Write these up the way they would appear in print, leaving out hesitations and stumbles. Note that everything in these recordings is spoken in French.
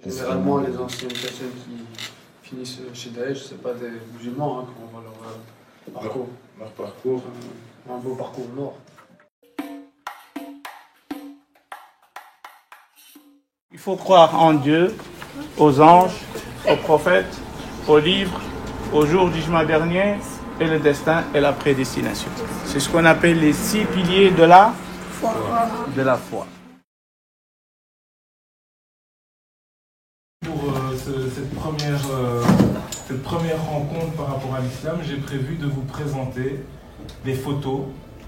Généralement, les anciennes personnes qui finissent chez Daesh, c'est pas des musulmans, hein, quand on voit leur parcours. Leur parcours. Un beau parcours mort. Il faut croire en Dieu, aux anges, aux prophètes, aux livres, au jour du jugement dernier et le destin et la prédestination. C'est ce qu'on appelle les 6 piliers de la foi. Pour cette première rencontre par rapport à l'islam, j'ai prévu de vous présenter des photos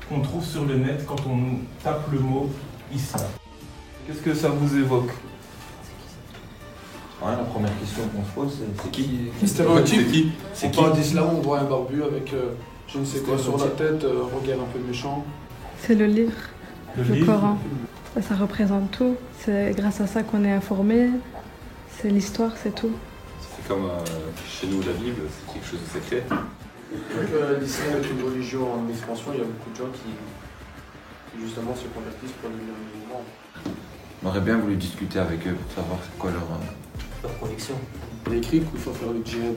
qu'on trouve sur le net quand on nous tape le mot islam. Qu'est-ce que ça vous évoque? Ouais, la première question qu'on se pose, c'est qui? Stéréotype. C'est On qui? parle d'islam, on voit un barbu avec je ne sais quoi sur la tête, regard un peu méchant. C'est le livre, Le Coran. Ça représente tout. C'est grâce à ça qu'on est informé. C'est l'histoire, c'est tout. C'est comme chez nous la Bible, c'est quelque chose de sacré. Donc l'islam est une religion en expansion, il y a beaucoup de gens qui justement se convertissent pour devenir musulmans. On aurait bien voulu discuter avec eux pour savoir c'est quoi leur conviction. Il est écrit qu'il faut faire le djihad,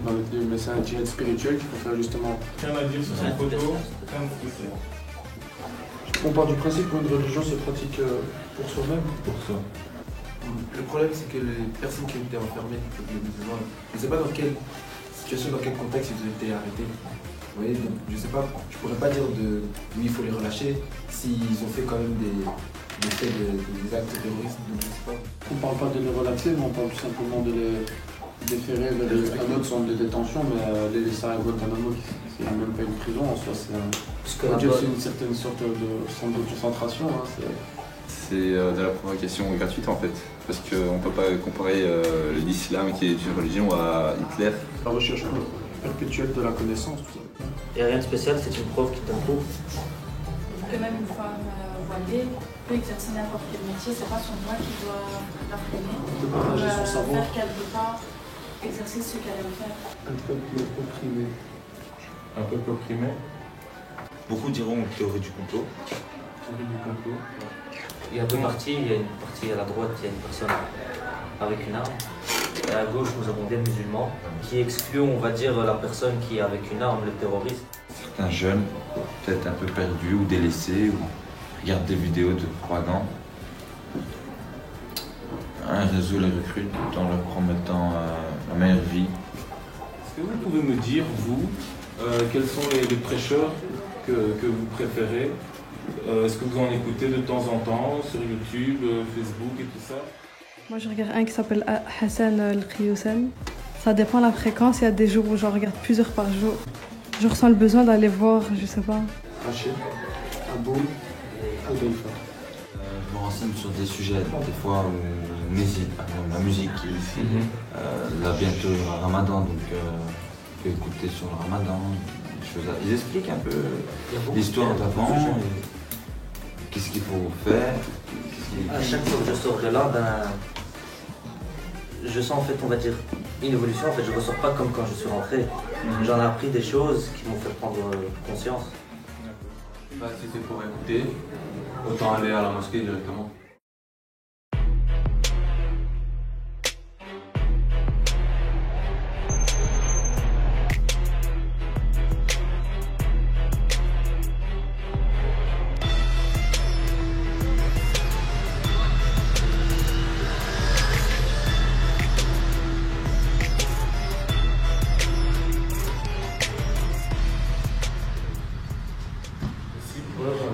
mais c'est un djihad spirituel qu'il faut faire justement. Rien à dire sur cette photo, rien de spécial. On part du principe qu'une religion se pratique pour soi-même. Pour ça. Le problème, c'est que les personnes qui ont été enfermées, les musulmans, je ne sais pas dans quelle situation, dans quel contexte ils ont été arrêtés. Vous voyez, donc, je sais pas, je pourrais pas dire oui, il faut les relâcher s'ils ont fait quand même des faits, des actes terroristes, donc je sais pas. On ne parle pas de les relaxer, mais on parle tout simplement de les déférer vers un autre centre de détention, mais les laisser à Guantanamo, qui n'est même pas une prison en soi, c'est une certaine sorte de centre de concentration. Hein, C'est de la provocation gratuite en fait, parce qu'on ne peut pas comparer l'islam qui est une religion à Hitler. La recherche perpétuelle de la connaissance, tout ça. Il n'y a rien de spécial, c'est une prof qui donne cours. Que même une femme voilée peut exercer n'importe quel métier, c'est pas son droit qui doit la freiner. De partager son savoir. Faire qu'elle ne peut pas exercer ce qu'elle aime faire. Un peuple opprimé. Un peuple opprimé. Beaucoup diront théorie du complot. Théorie du complot. Il y a deux parties, il y a une partie à la droite, il y a une personne avec une arme. Et à gauche, nous avons des musulmans qui excluent, on va dire, la personne qui est avec une arme, le terroriste. Certains jeunes, peut-être un peu perdus ou délaissés, ou regardent des vidéos de propagande. Un réseau les recrute en leur promettant la meilleure vie. Est-ce que vous pouvez me dire, vous, quels sont les prêcheurs que vous préférez? Est-ce que vous en écoutez de temps en temps sur YouTube, Facebook et tout ça? Moi, je regarde un qui s'appelle Hassan El-Khiyoussen. Ça dépend de la fréquence. Il y a des jours où j'en regarde plusieurs par jour. Je ressens le besoin d'aller voir, je sais pas. Rachid, Abou, Al-Daïfa. Je me renseigne sur des sujets, des fois, on hésite, par exemple la musique qui est ici. Là, bientôt, il y aura Ramadan, donc on peut écouter sur le Ramadan. Ils expliquent un peu l'histoire d'avant, qu'est-ce qu'il faut faire. À chaque fois que je sors de là, je sens en fait, on va dire, une évolution. En fait, je ne ressors pas comme quand je suis rentré. J'en ai appris des choses qui m'ont fait prendre conscience. Bah, si c'est pour écouter, autant aller à la mosquée directement.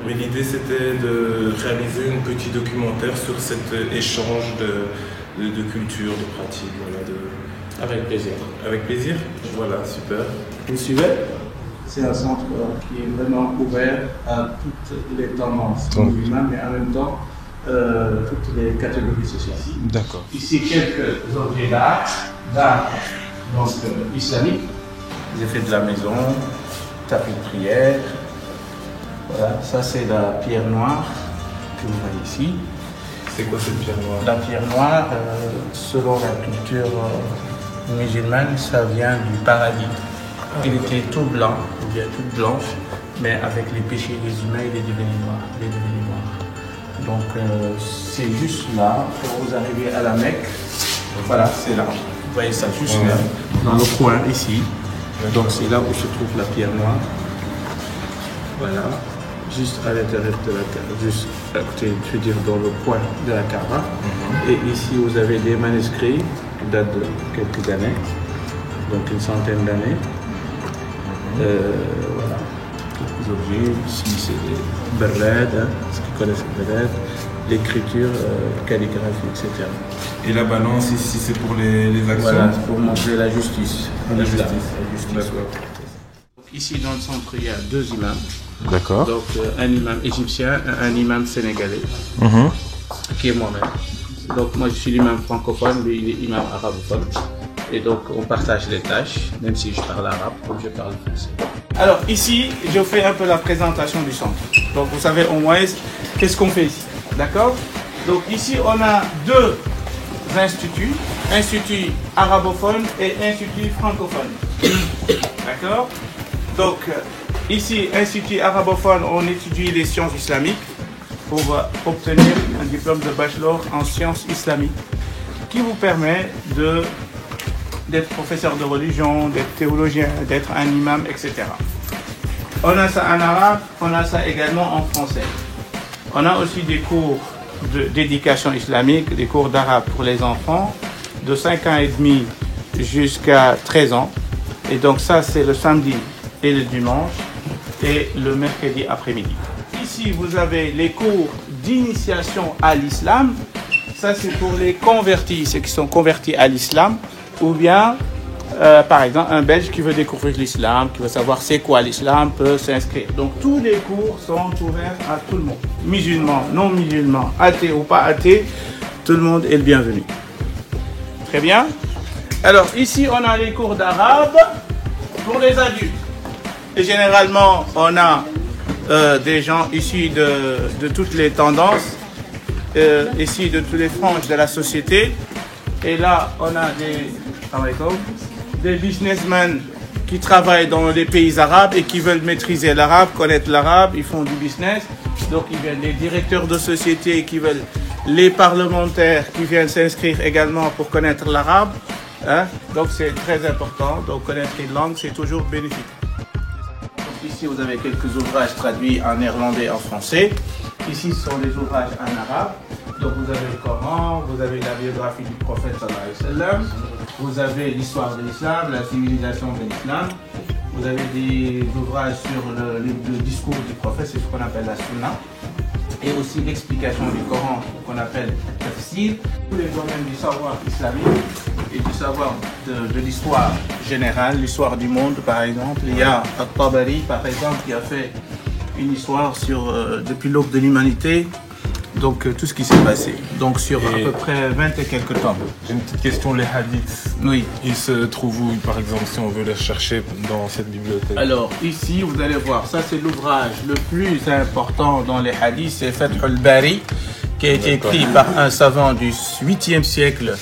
Mais l'idée c'était de réaliser un petit documentaire sur cet échange de culture, de pratique. Voilà, Avec plaisir. Avec plaisir. Voilà, super. Vous suivez? C'est un centre qui est vraiment ouvert à toutes les tendances musulmanes, mais en même temps toutes les catégories sociales. D'accord. Ici, quelques objets d'art donc islamique. J'ai fait de la maison, tapis de prière. Voilà, ça c'est la pierre noire que vous voyez ici. C'est quoi cette pierre noire? La pierre noire, selon la culture musulmane, ça vient du paradis. Il était tout blanc, ou bien toute blanche, mais avec les péchés des humains, il est devenu noir. Il est devenu noir. Donc c'est juste là, quand vous arrivez à la Mecque, Voilà, c'est là. Vous voyez ça juste là, dans le coin ici. Donc c'est là où se trouve la pierre noire. Voilà, juste à l'intérieur de la cave, juste à côté, je veux dire dans le coin de la cave. Et ici vous avez des manuscrits qui datent de quelques années, donc une centaine d'années. Voilà, quelques objets. Ici c'est des berlades, ceux qui connaissent les berlades, l'écriture, calligraphie, etc. Et la balance ici, c'est pour les actions. Voilà, pour montrer la justice. La justice. D'accord. Ici dans le centre, il y a deux imams. D'accord. Donc un imam égyptien, un imam sénégalais, qui est moi-même. Donc moi je suis l'imam francophone, lui il est imam arabophone. Et donc on partage les tâches, même si je parle arabe, comme je parle français. Alors ici, je fais un peu la présentation du centre. Donc vous savez au moins qu'est-ce qu'on fait ici. D'accord? Donc ici on a deux instituts, institut arabophone et institut francophone. D'accord? Donc ici, institut arabophone, on étudie les sciences islamiques pour obtenir un diplôme de bachelor en sciences islamiques qui vous permet d'être professeur de religion, d'être théologien, d'être un imam, etc. On a ça en arabe, on a ça également en français. On a aussi des cours d'éducation islamique, des cours d'arabe pour les enfants de 5 ans et demi jusqu'à 13 ans. Et donc ça, c'est le samedi et le dimanche et le mercredi après-midi. Ici, vous avez les cours d'initiation à l'islam. Ça, c'est pour les convertis, ceux qui sont convertis à l'islam, ou bien, par exemple, un Belge qui veut découvrir l'islam, qui veut savoir c'est quoi l'islam, peut s'inscrire. Donc, tous les cours sont ouverts à tout le monde. Musulmans, non musulmans, athées ou pas athées, tout le monde est le bienvenu. Très bien. Alors, ici, on a les cours d'arabe pour les adultes. Et généralement, on a des gens issus de toutes les tendances, issus de toutes les franges de la société. Et là, on a des businessmen qui travaillent dans les pays arabes et qui veulent maîtriser l'arabe, connaître l'arabe, ils font du business. Donc, ils viennent les directeurs de société qui veulent, les parlementaires qui viennent s'inscrire également pour connaître l'arabe. Hein? Donc, c'est très important. Donc, connaître une langue, c'est toujours bénéfique. Donc, ici, vous avez quelques ouvrages traduits en néerlandais et en français. Ici, ce sont des ouvrages en arabe. Donc, vous avez le Coran, vous avez la biographie du prophète sallallahu alayhi wa sallam, vous avez l'histoire de l'islam, la civilisation de l'islam, vous avez des ouvrages sur le discours du prophète, c'est ce qu'on appelle la sunna, et aussi l'explication du Coran qu'on appelle tafsir, tous les domaines du savoir islamique et du savoir de l'histoire générale, l'histoire du monde par exemple. Il y a At-Tabari par exemple qui a fait une histoire sur depuis l'aube de l'humanité. Donc tout ce qui s'est passé, donc sur à peu près 20 et quelques temps. J'ai une petite question, les hadiths, oui. Ils se trouvent où par exemple si on veut les chercher dans cette bibliothèque? Alors ici vous allez voir, ça c'est l'ouvrage le plus important dans les hadiths, c'est Fath al-Bari, qui a été écrit par un savant du 8e siècle,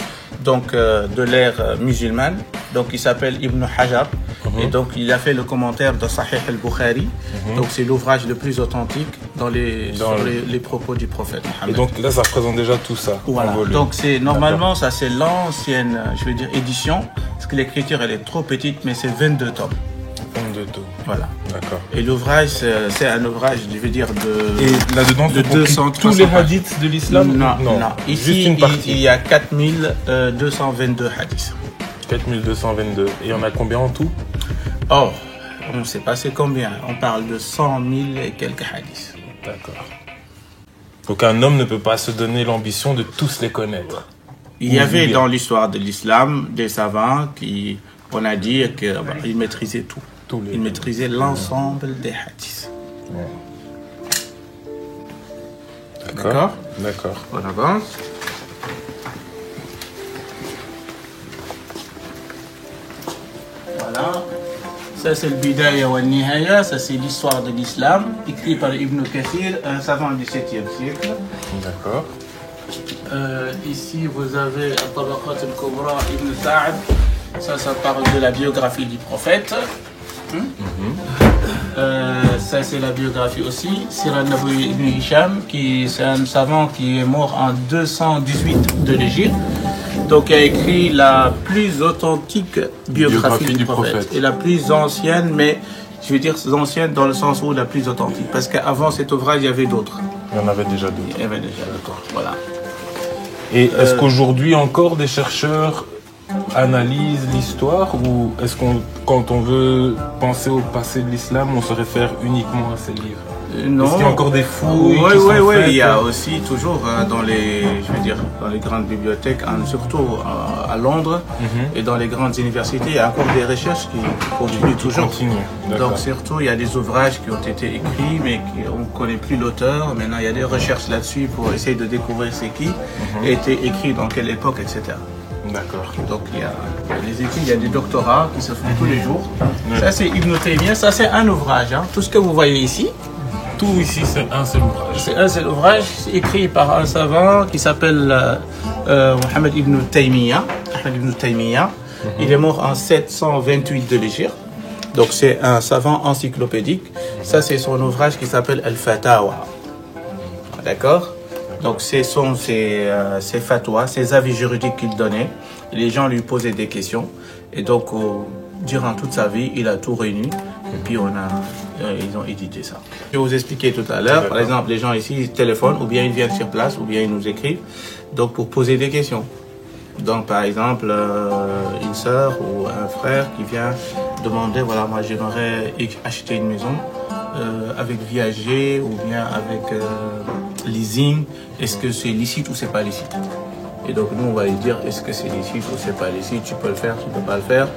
donc de l'ère musulmane, donc il s'appelle Ibn Hajar. Et donc il a fait le commentaire de Sahih al-Bukhari. Donc c'est l'ouvrage le plus authentique sur les propos du prophète Mohammed. Et donc là ça représente déjà tout ça. Voilà. Donc c'est normalement ça c'est l'ancienne, je veux dire édition, parce que l'écriture elle est trop petite, mais c'est 22 tomes. 22 tomes. Voilà. D'accord. Et l'ouvrage c'est un ouvrage, je veux dire Et là-dedans de 200 tous les hadiths de l'islam? Non. Ici juste une partie. il y a 4222 hadiths. 4222. Et il y en a combien en tout? Oh, on ne sait pas c'est combien. On parle de 100 000 et quelques hadiths. D'accord. Donc un homme ne peut pas se donner l'ambition de tous les connaître. Il y avait dans l'histoire de l'islam des savants qui, on a dit qu'ils maîtrisaient tout. Ils maîtrisaient l'ensemble des hadiths. D'accord. On avance. Voilà. Ça c'est le Bidaya wa Nihaya, ça c'est l'histoire de l'islam, écrit par Ibn Kathir, un savant du 7e siècle. D'accord. Ici vous avez Al-Tabaqat al-Kubra Ibn Sa'd, ça parle de la biographie du prophète. Ça c'est la biographie aussi, Sirah Nabawi Ibn Hisham, c'est un savant qui est mort en 218 de l'Égypte. donc qui a écrit la plus authentique biographie du prophète. Et la plus ancienne, mais je veux dire ancienne dans le sens où la plus authentique. Parce qu'avant cet ouvrage, il y avait d'autres. Il y en avait déjà d'autres. Il y avait déjà d'autres, voilà. Et est-ce qu'aujourd'hui encore des chercheurs analysent l'histoire, ou est-ce qu'on, quand on veut penser au passé de l'islam, on se réfère uniquement à ces livres? Non. Est-ce qu'il y a encore des fouilles? Oui, il y a aussi toujours dans les grandes bibliothèques, surtout à Londres, et dans les grandes universités, il y a encore des recherches qui continuent toujours. Donc surtout, il y a des ouvrages qui ont été écrits, mais on ne connaît plus l'auteur. Maintenant, il y a des recherches là-dessus pour essayer de découvrir c'est qui, a été écrit dans quelle époque, etc. D'accord. Donc il y a les études, il y a des doctorats qui se font tous les jours. Ça c'est Ibn Taymiyyah, ça c'est un ouvrage. Tout ce que vous voyez ici, tout ici c'est un seul ouvrage. C'est un seul ouvrage écrit par un savant qui s'appelle Mohammed Ibn Taymiyyah. Il est mort en 728 de l'Hégire. Donc c'est un savant encyclopédique. Ça c'est son ouvrage qui s'appelle Al-Fatawa. D'accord? Donc ce sont ses fatwas, ses avis juridiques qu'il donnait. Les gens lui posaient des questions. Et donc, durant toute sa vie, il a tout réuni. Et puis ils ont édité ça. Je vais vous expliquer tout à l'heure. Par exemple, les gens ici, ils téléphonent, ou bien ils viennent sur place, ou bien ils nous écrivent. Donc pour poser des questions. Donc par exemple, une sœur ou un frère qui vient demander, voilà, moi j'aimerais acheter une maison avec viager ou bien avec leasing. Est-ce que c'est licite ou c'est pas licite? Et donc nous on va lui dire est-ce que c'est licite ou c'est pas licite, tu peux le faire, tu peux pas le faire.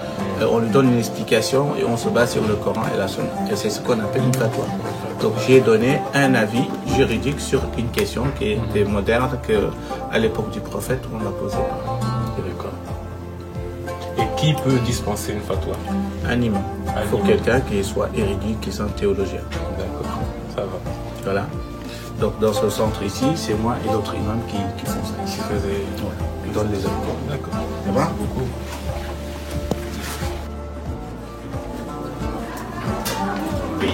On lui donne une explication et on se base sur le Coran et la Sunna. Et c'est ce qu'on appelle une fatwa. Donc j'ai donné un avis juridique sur une question qui était moderne, qu'à l'époque du prophète on la posait pas. D'accord. Et qui peut dispenser une fatwa? Un imam. Il faut quelqu'un qui soit érudit, qui soit théologien. D'accord, ça va. Voilà. Donc dans ce centre ici, c'est moi et l'autre imam qui font ça ici. Qui donnent les avis. D'accord. Ça va? Beaucoup. Oui.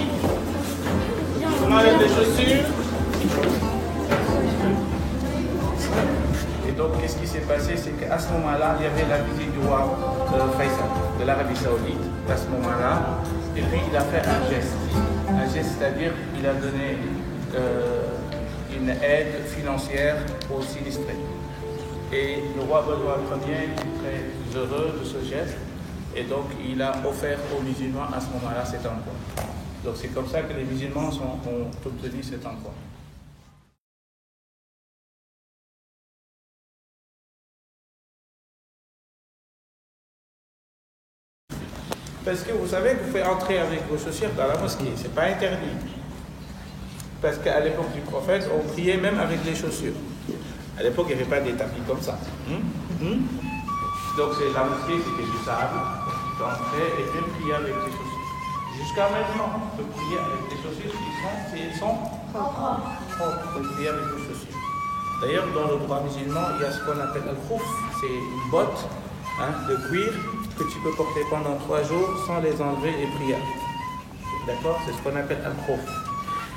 On enlève les chaussures. Et donc qu'est-ce qui s'est passé? C'est qu'à ce moment-là, il y avait la visite du roi Faisal de l'Arabie Saoudite. À ce moment-là, et puis il a fait un geste. Un geste, c'est-à-dire il a donné une aide financière aux sinistrés. Et le roi Baudouin Ier était très heureux de ce geste, et donc il a offert aux musulmans à ce moment-là cet endroit. Donc c'est comme ça que les musulmans ont obtenu cet endroit. Parce que vous savez que vous pouvez entrer avec vos chaussures dans la mosquée, c'est pas interdit. Parce qu'à l'époque du prophète, on priait même avec les chaussures. À l'époque, il n'y avait pas des tapis comme ça. Donc la mosquée, c'était du sable. Tu entrais et tu priais avec les chaussures. Jusqu'à maintenant, on peut prier avec les chaussures si elles sont propres. On peut prier avec les chaussures. D'ailleurs, dans le droit musulman, il y a ce qu'on appelle al-khouf. C'est une botte de cuir que tu peux porter pendant 3 jours sans les enlever et prier. D'accord? C'est ce qu'on appelle al-khouf.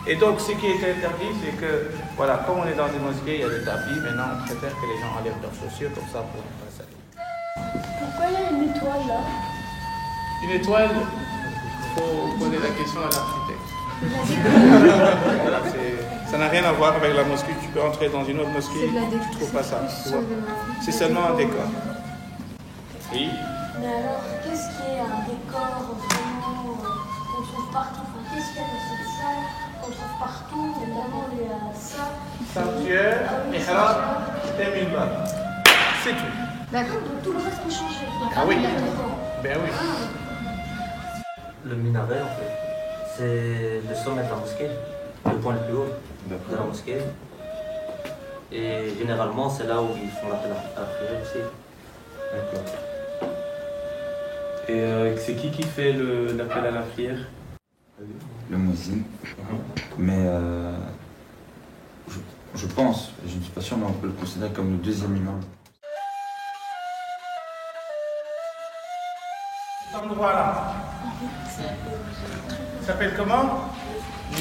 Et donc, ce qui est interdit, c'est que, voilà, comme on est dans une mosquée, il y a des tapis, maintenant on préfère que les gens enlèvent leurs chaussures, comme ça, pour ne pas salir. Pourquoi il y a une étoile là? Une étoile, il faut poser la question à l'architecte. Voilà, ça n'a rien à voir avec la mosquée. Tu peux entrer dans une autre mosquée, tu ne trouves pas ça. C'est seulement un décor. Oui. Mais alors, qu'est-ce qui est un décor vraiment qu'on trouve partout? Enfin, qu'est-ce qu'il y a dans cette salle qu'on trouve partout? Évidemment, il y a ça. Sanctuaire, mihrab, et minbar. C'est tout. D'accord, donc tout le reste peut changer. Ah oui. Ben oui. Le minaret, en fait, c'est le sommet de la mosquée, le point le plus haut de la mosquée. Et généralement, c'est là où ils font l'appel à la prière aussi. D'accord. Et c'est qui fait l'appel à la prière? Le muezzin. Mais je pense, je ne suis pas sûr, mais on peut le considérer comme le deuxième imam. Cet endroit-là, ça s'appelle comment?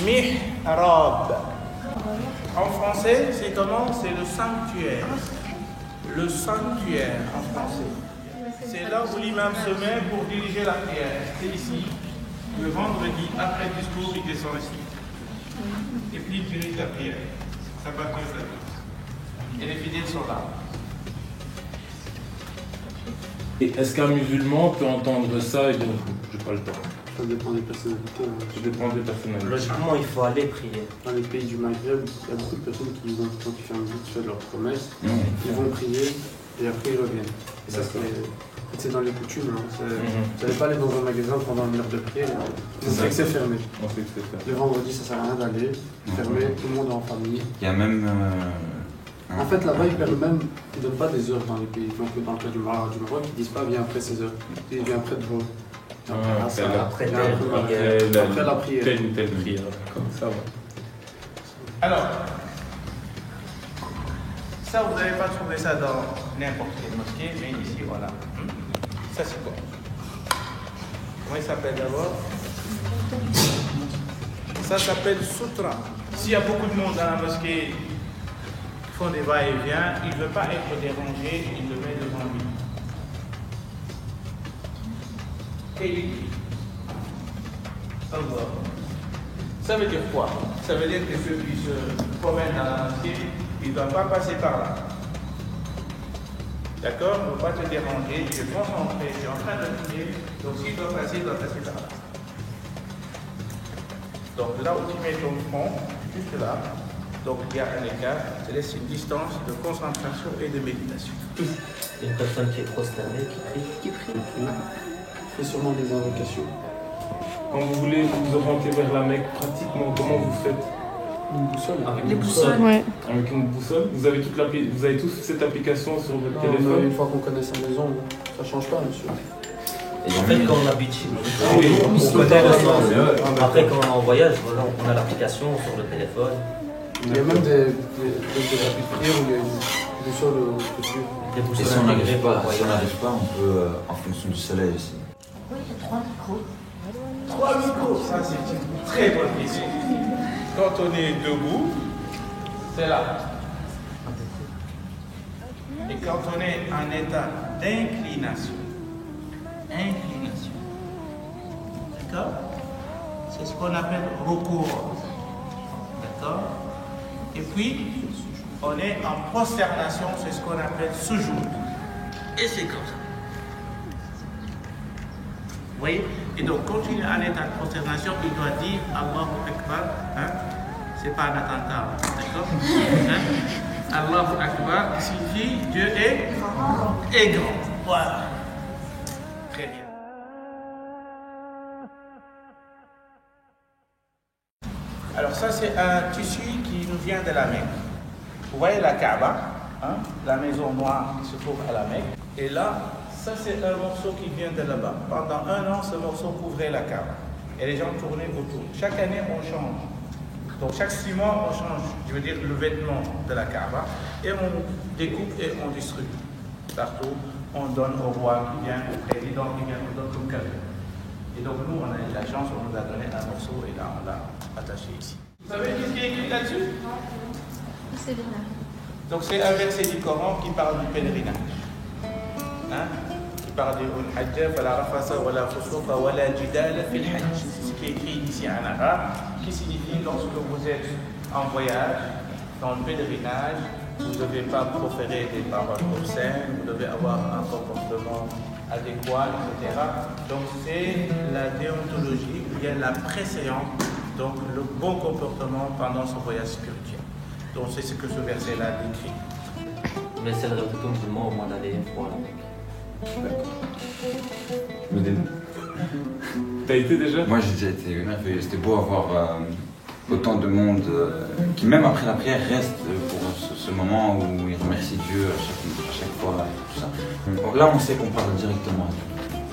Mihrab. En français, c'est comment? C'est le sanctuaire. le sanctuaire en français. C'est là où l'imam se met pour diriger la prière. C'est ici. Le vendredi, après le discours, il descend ici. Et puis il dirige la prière. Ça va comme ça. Et les fidèles sont là. Et est-ce qu'un musulman peut entendre ça et dire j'ai pas le temps? Ça dépend des personnalités. Ça dépend des personnalités. Logiquement, il faut aller prier. Dans les pays du Maghreb, il y a beaucoup de personnes qui vont, quand ils ferment vite fait leur commerce, ils vont prier et après ils reviennent. Et ça, c'est dans les coutumes. Hein. Vous n'allez pas aller dans un magasin pendant une heure de prière. On sait que c'est fermé. Le vendredi, ça sert à rien d'aller. Fermé, tout le monde est en famille. Il y a même. En fait, là-bas, ils ne donnent pas des heures dans les pays. Donc, dans le cas du Maroc, ils ne disent pas viens après 16 heures. Ils viennent après de vous. Après la prière. Telle ou telle prière. Comme ça, va. Alors, ça, vous n'avez pas trouvé ça dans n'importe quelle mosquée, mais ici, voilà. Ça, c'est quoi? Comment il s'appelle d'abord? Ça s'appelle sutra. S'il y a beaucoup de monde dans la mosquée qui font des va-et-vient, il ne veut pas être dérangé, il le met devant lui. Et il dit Allah. Ça veut dire quoi? Ça veut dire que ceux qui se promènent dans la mosquée, ils ne doivent pas passer par là. D'accord? Il ne faut pas te déranger, tu es concentré, tu es en train de prier, donc s'il doit passer par là. Donc là où tu mets ton front, juste là, donc il y a un écart, ça laisse une distance de concentration et de méditation. Une personne qui est prosternée, qui prie. Et sûrement des invocations. Quand vous voulez vous orienter vers la Mecque, pratiquement, comment vous faites? Une boussole. Avec Les une boussoles, ouais. Avec une boussole. Vous avez tous cette application sur votre téléphone? Une fois qu'on connaît sa maison, ça ne change pas, monsieur. Et en fait, quand on habite chez nous, on connaît le sens. Après, quand on est en voyage, voilà, on a l'application sur le téléphone. Il y a même des applis de prière où il y a une boussole dessus. Et si on n'arrive pas, on peut, en fonction du soleil aussi. Oui, il y a 3 micros. 3 micros, ça c'est une très bonne question. Quand on est debout, c'est là. Et quand on est en état d'inclination, d'accord? C'est ce qu'on appelle recours. D'accord? Et puis, on est en prosternation, c'est ce qu'on appelle sujoud. Et c'est comme ça. Vous voyez? Et donc, continue en état de prosternation, il doit dire Allahu Akbar. Hein? C'est pas un attentat, d'accord? Hein? Allahu Akbar signifie Dieu est grand. Voilà. Très bien. Alors ça c'est un tissu qui nous vient de la Mecque. Vous voyez la Kaaba, hein, la maison noire qui se trouve à la Mecque. Et là, ça c'est un morceau qui vient de là-bas. Pendant 1 an, ce morceau couvrait la Kaaba. Et les gens tournaient autour. Chaque année, on change. Donc chaque 6 mois, on change, je veux dire, le vêtement de la Kaaba. Et on découpe et on distribue. Partout, on donne au roi qui vient, au président qui vient, on donne comme cadeau. Et donc nous, on a eu la chance, on nous a donné un morceau et là, on l'a attaché ici. Vous savez ce qui est écrit là-dessus? Donc c'est un verset du Coran qui parle du pèlerinage. Hein? Qui parle du Hajj, fala rafasa wala fusuqa wala jidala fil hajj. C'est ce qui est écrit ici en arabe, qui signifie lorsque vous êtes en voyage, dans le pèlerinage, vous ne devez pas proférer des paroles obscènes, vous devez avoir un comportement adéquat, etc. Donc c'est la déontologie, ou bien la préséance, donc le bon comportement pendant son voyage spirituel. Donc c'est ce que ce verset-là décrit. Mais c'est le retour du monde au moins d'aller une fois à la Mecque. T'as été déjà? Moi j'ai déjà été, c'était beau avoir autant de monde qui même après la prière reste pour ce moment où il remercie Dieu à chaque fois, tout ça. Là on sait qu'on parle directement à Dieu.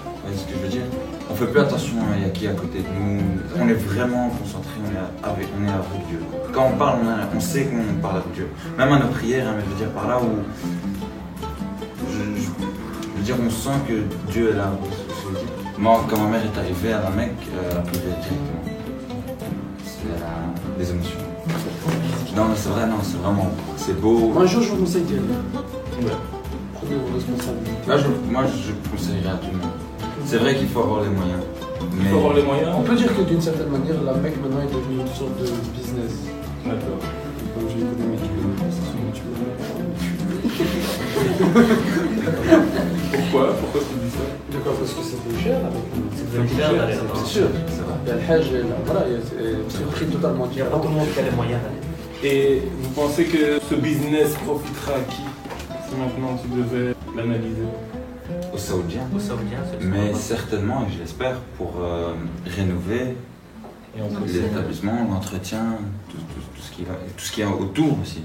Vous voyez ce que je veux dire? On fait plus attention à qui est à côté de nous, on est vraiment concentré, on est avec Dieu. Quand on parle, on sait qu'on parle avec Dieu. Même à nos prières, hein, mais je veux dire par là où je veux dire, on sent que Dieu est là. Moi, quand ma mère est arrivée à la Mecque, elle a prié directement. C'est des émotions. Non, c'est vrai, non, c'est vraiment, c'est beau. Un jour, je vous conseille d'y aller. Ouais. Prenez vos responsabilités. Moi, je conseillerais à tout le monde. C'est vrai qu'il faut avoir les moyens. Il faut avoir les moyens. On peut dire que d'une certaine manière, la Mecque maintenant est devenue une sorte de business. D'accord. Comme j'ai économique. Pourquoi tu dis ça? D'accord, parce que c'est plus cher avec C'est plus cher d'aller là-bas. C'est sûr. Il y a le Hajj, voilà, c'est un prix totalement Il n'y a pas différent. tout le monde qui a les moyens d'aller. Et vous pensez que ce business profitera à qui si maintenant tu devais l'analyser? Aux Saoudiens. Aux Saoudiens, c'est Mais certainement, et je l'espère, pour rénover l'établissement, l'entretien, tout ce qui est autour aussi.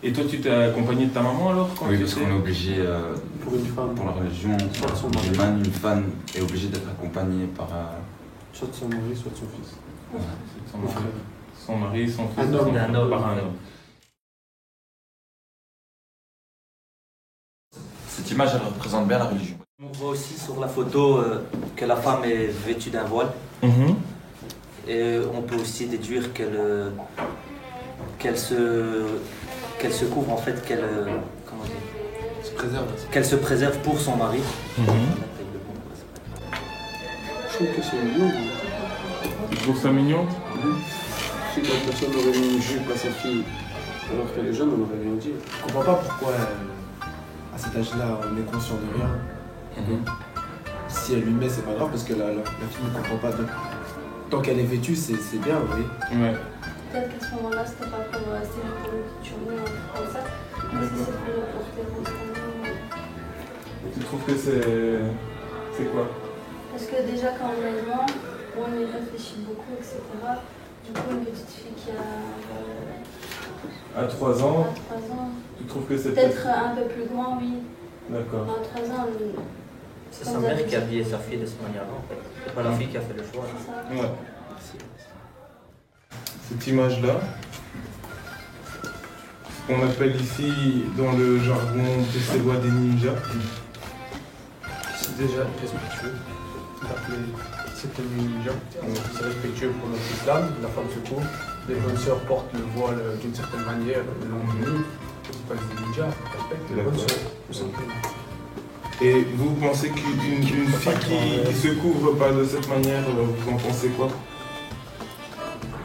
Et toi, tu t'es accompagné de ta maman alors quand Oui, tu parce étais- qu'on est obligé, Pour une femme, pour la religion soit de son mari, musulmane, une femme est obligée d'être accompagnée par soit de son mari, soit de son fils. Son Mon mari, frère. son mari, son fils, Un homme. Un homme. par un homme. Cette image, elle représente bien la religion. On voit aussi sur la photo que la femme est vêtue d'un voile. Et on peut aussi déduire qu'elle se couvre en fait, comment dire, Se préserve. qu'elle se préserve pour son mari. Je trouve que c'est mignon. Tu trouves ça mignon? Si la personne aurait mis une jupe à sa fille, alors qu'elle est jeune, on n'aurait rien dit. Je comprends pas pourquoi à cet âge-là on est conscient de rien. Si elle lui met, c'est pas grave parce que la fille ne comprend pas. Donc, tant qu'elle est vêtue, c'est bien, vous voyez. Ouais. Peut-être qu'à ce moment-là, c'était pas pour le turban, un truc comme ça, mais si c'est pour le porter constamment. Tu trouves que c'est quoi? Parce que déjà, quand on est loin, on y réfléchit beaucoup, etc. Du coup, une petite fille qui a À 3 ans, 3 ans, tu trouves que c'est peut-être un peu plus grand, oui. D'accord. À 3 ans, C'est sa mère qui a habillé sa fille de cette manière-là en fait. C'est pas la fille qui a fait le choix. c'est ça. Ouais. Cette image-là, ce qu'on appelle ici dans le jargon bruxellois des ninjas. C'est déjà respectueux d'appeler cette ninja. C'est respectueux pour notre islam, la femme se couvre. Les bonnes sœurs portent le voile d'une certaine manière le long du mur. C'est pas des ninjas, respecte les bonnes sœurs, tout simplement. Et vous pensez qu'une fille qui se couvre pas de cette manière, vous en pensez quoi?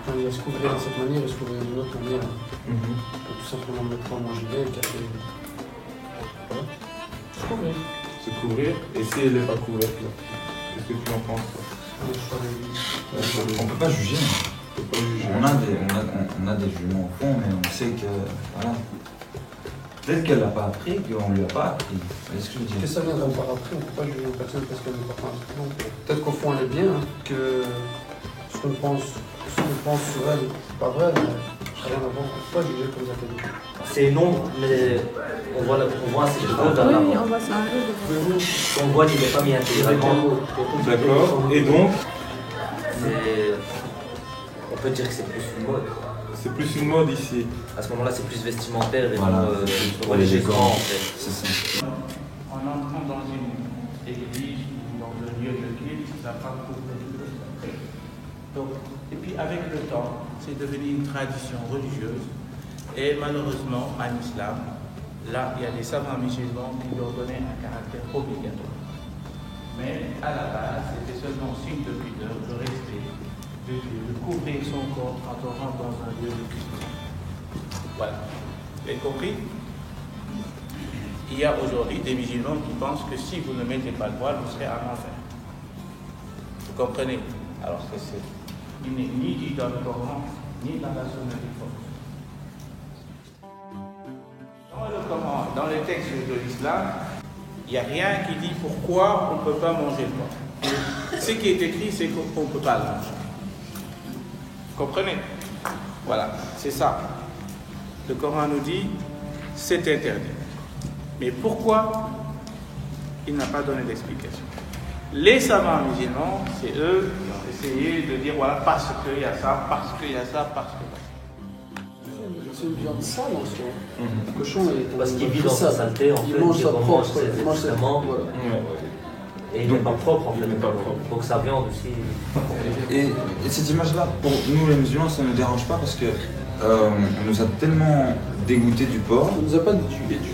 Quand il va se couvrir de cette manière, il se couvrir d'une autre manière. On peut tout simplement mettre en gilet et cacher. Voilà. Se couvrir. Se couvrir. Et si elle n'est pas couverte, là, qu'est-ce que tu en penses? Le choix de vie. On ne peut pas juger. On peut pas juger. On a des jugements au fond, mais on sait que. Voilà. Peut-être qu'elle l'a pas appris, qu'on lui a pas appris. Vous voyez ce que je veux dire? Que ça viendra par après, on ne peut pas juger une personne parce qu'elle n'est pas instrument. Peut-être qu'au fond elle est bien, hein, que ce qu'on pense sur elle, c'est pas vrai, mais ça n'a rien à voir, on ne peut pas juger comme ça qu'elle dit. C'est une ombre, mais on voit ses cheveux dans la Oui, main. on voit ça un peu. On voit qu'il n'est pas mis intégralement. D'accord. Et donc, On peut dire que c'est plus une mode. c'est plus une mode ici. À ce moment-là, c'est plus vestimentaire et Voilà, non pour les élégant élégants. en fait. C'est ça. En entrant dans une église ou dans le lieu de culte, la femme couvre tout. Donc, et puis avec le temps, c'est devenu une tradition religieuse. Et malheureusement, en islam, là, il y a des savants musulmans qui lui ont donné un caractère obligatoire. Mais à la base, c'était seulement signe de pudeur, de respect, de couvrir son corps quand on rentre dans un lieu de culte. Voilà. Vous avez compris? Il y a aujourd'hui des musulmans qui pensent que si vous ne mettez pas le voile, vous serez en enfer. Vous comprenez? Alors que il n'est ni dit dans le Coran, ni dans la Sunna du prophète. Dans le Coran, dans les textes de l'islam, il n'y a rien qui dit pourquoi on ne peut pas manger le porc. Ce qui est écrit, c'est qu'on ne peut pas le manger. Vous comprenez? Voilà, c'est ça. Le Coran nous dit, c'est interdit. Mais pourquoi? Il n'a pas donné d'explication. Les savants musulmans, c'est eux qui ont essayé de dire, voilà, parce qu'il y a ça, parce qu'il y a ça, parce que... C'est une viande sale en soi. Le cochon est Parce qu'il vit dans sa saleté, en fait, il mange sa remange propre, ses il mange sa excréments. voilà. Et il n'est pas propre en fait. Il n'est pas propre. Donc sa viande aussi. Et cette image-là, pour nous les musulmans, ça ne nous dérange pas parce que on nous a tellement dégoûté du porc. On ne nous a pas tué du.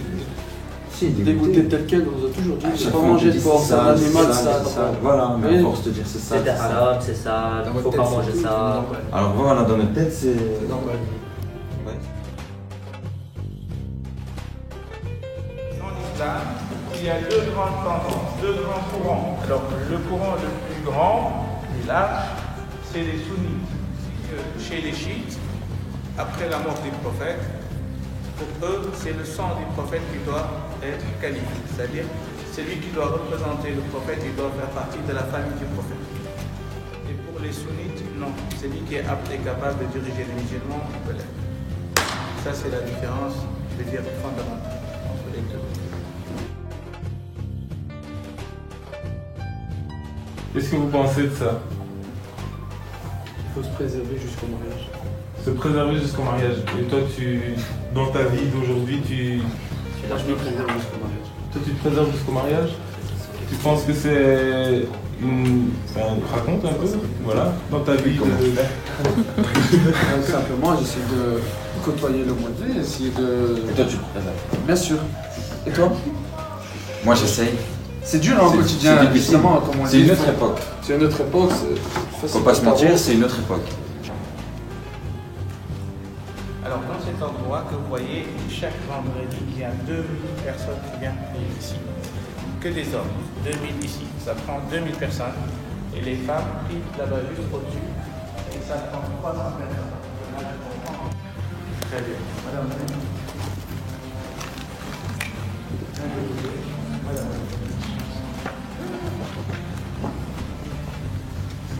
Si, Si, dégoûté tel quel, on nous a toujours dit, chaque pas fois, manger de c'est porc, c'est un animal, ça. Voilà, mais à Oui. force de dire c'est ça. C'est arabe, c'est ça, il faut pas manger ça. Alors voilà, dans notre tête, c'est normal. Ouais. Dans l'islam, il y a deux grandes tendances, deux grands courants. Alors, le courant le plus grand et large, c'est les sunnites. Chez les chiites, après la mort des prophètes, pour eux, c'est le sang du prophète qui doit être qualifié. C'est-à-dire, celui qui doit représenter le prophète, il doit faire partie de la famille du prophète. Et pour les sunnites, non. Celui qui est apte et capable de diriger les musulmans, on peut l'être. Ça, c'est la différence, je veux dire, fondamentale entre les deux. Qu'est-ce que vous pensez de ça? Il faut se préserver jusqu'au mariage. Se préserver jusqu'au mariage. Et toi, dans ta vie d'aujourd'hui, Moi, je me préserve jusqu'au mariage. Toi, tu te préserves jusqu'au mariage? Tu penses que c'est une... Enfin, raconte un peu, voilà, dans ta vie Simplement, j'essaie de côtoyer le mois de mai, essayer de... Et toi, tu te préserves? Bien sûr. Et toi? Moi, j'essaye. C'est dur au quotidien, c'est difficile. évidemment, comme on C'est dit. une autre époque. C'est une autre époque. Faut pas se mentir, c'est une autre époque. Alors, dans cet endroit que vous voyez, chaque vendredi, il y a 2000 personnes qui viennent prier ici. Que des hommes, 2000 ici. Ça prend 2000 personnes. Et les femmes prient là-bas juste au-dessus. Et ça prend 300 personnes. Très bien. Madame.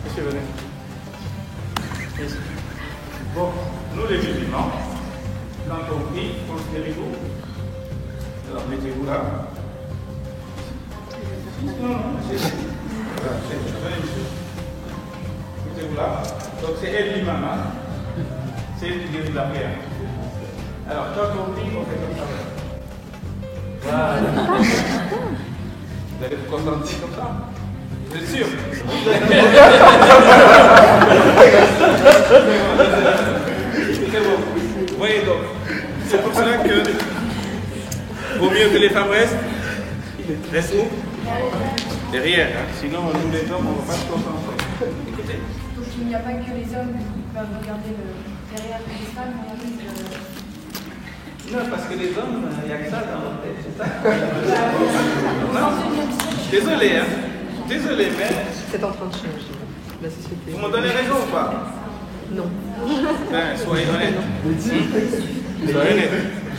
Monsieur, venez. Ici. Bon, nous les musulmans, quand on prie, on se met rideau. Alors mettez-vous là. Non, non, c'est mettez-vous là. Donc c'est elle l'imam, hein. C'est elle qui dirige la prière. Alors quand on prie, on fait comme ça. Voilà. Vous allez vous concentrer comme ça. Vous êtes sûr? C'est bon. Vous voyez donc, c'est pour cela que vaut mieux que les femmes restent où? Derrière, hein. Sinon nous les hommes on ne va pas se concentrer. Écoutez. Donc il n'y a pas que les hommes qui peuvent regarder derrière les femmes, Non, parce que les hommes, il n'y a que ça dans leur tête, c'est ça? Non. Désolé, hein. Désolé, mais... C'est en train de changer, la société. Vous me donnez raison ou pas? Non. Ben, soyez honnête. Soyez honnête.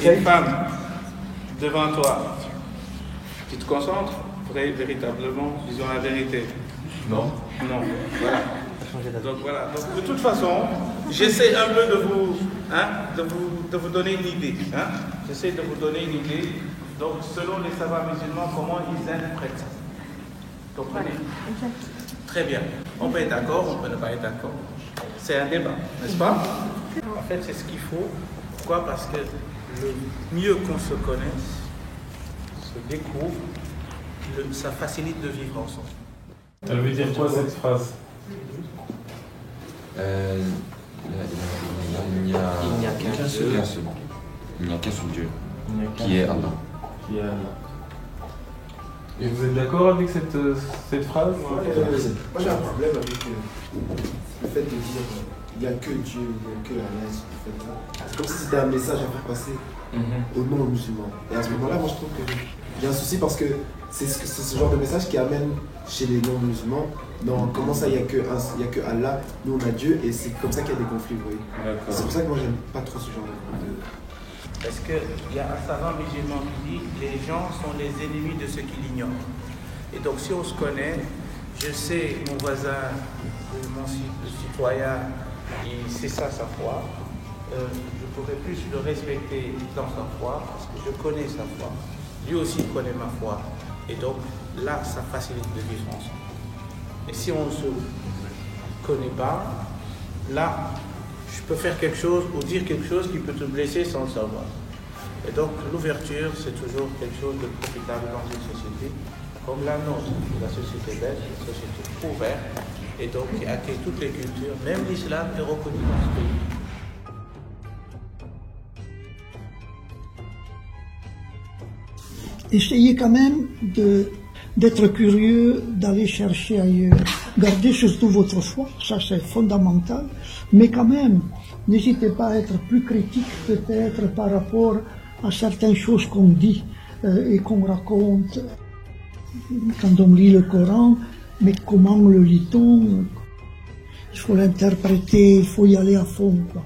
Une femme devant toi, tu te concentres, véritablement, disons la vérité. Non. Non. Voilà. Donc voilà. Donc, de toute façon, j'essaie un peu de vous donner une idée. Hein? J'essaie de vous donner une idée. Donc, selon les savants musulmans, comment ils interprètent ça. Comprenez? Très bien. On peut être d'accord, on peut ne pas être d'accord. C'est un débat, n'est-ce pas? En fait, c'est ce qu'il faut. Pourquoi? Parce que le mieux qu'on se connaisse, se découvre, ça facilite de vivre ensemble. Elle veut dire quoi cette phrase? Il n'y a qu'un seul. Il n'y a qu'un seul Dieu, qui est Allah. Qui est Allah. Et vous êtes d'accord avec cette phrase? Moi j'ai un problème avec le fait de dire il n'y a que Dieu, il n'y a que Allah. C'est comme si c'était un message à faire passer au non-musulman. Et à ce moment-là, moi je trouve qu'il y a un souci parce que c'est ce genre de message qui amène chez les non-musulmans. Non, comment ça, il n'y a que Allah, nous on a Dieu, et c'est comme ça qu'il y a des conflits, vous voyez. C'est pour ça que moi j'aime pas trop ce genre de... Parce qu'il y a un savant musulman qui dit « Les gens sont les ennemis de ceux qui l'ignorent ». Et donc si on se connaît, je sais mon voisin, mon citoyen, c'est ça sa foi, je pourrais plus le respecter dans sa foi, parce que je connais sa foi. Lui aussi connaît ma foi. Et donc là, ça facilite de vivre ensemble. Et si on ne se connaît pas, là, je peux faire quelque chose ou dire quelque chose qui peut te blesser sans le savoir. Et donc l'ouverture, c'est toujours quelque chose de profitable dans une société comme la nôtre, la société belge, une société ouverte, et donc qui accueille toutes les cultures, même l'islam est reconnu dans ce pays. essayez quand même d'être curieux, d'aller chercher ailleurs. Gardez surtout votre foi, ça c'est fondamental, mais quand même, n'hésitez pas à être plus critique peut-être par rapport à certaines choses qu'on dit et qu'on raconte. Quand on lit le Coran, mais comment le lit-on? Il faut l'interpréter, il faut y aller à fond, quoi.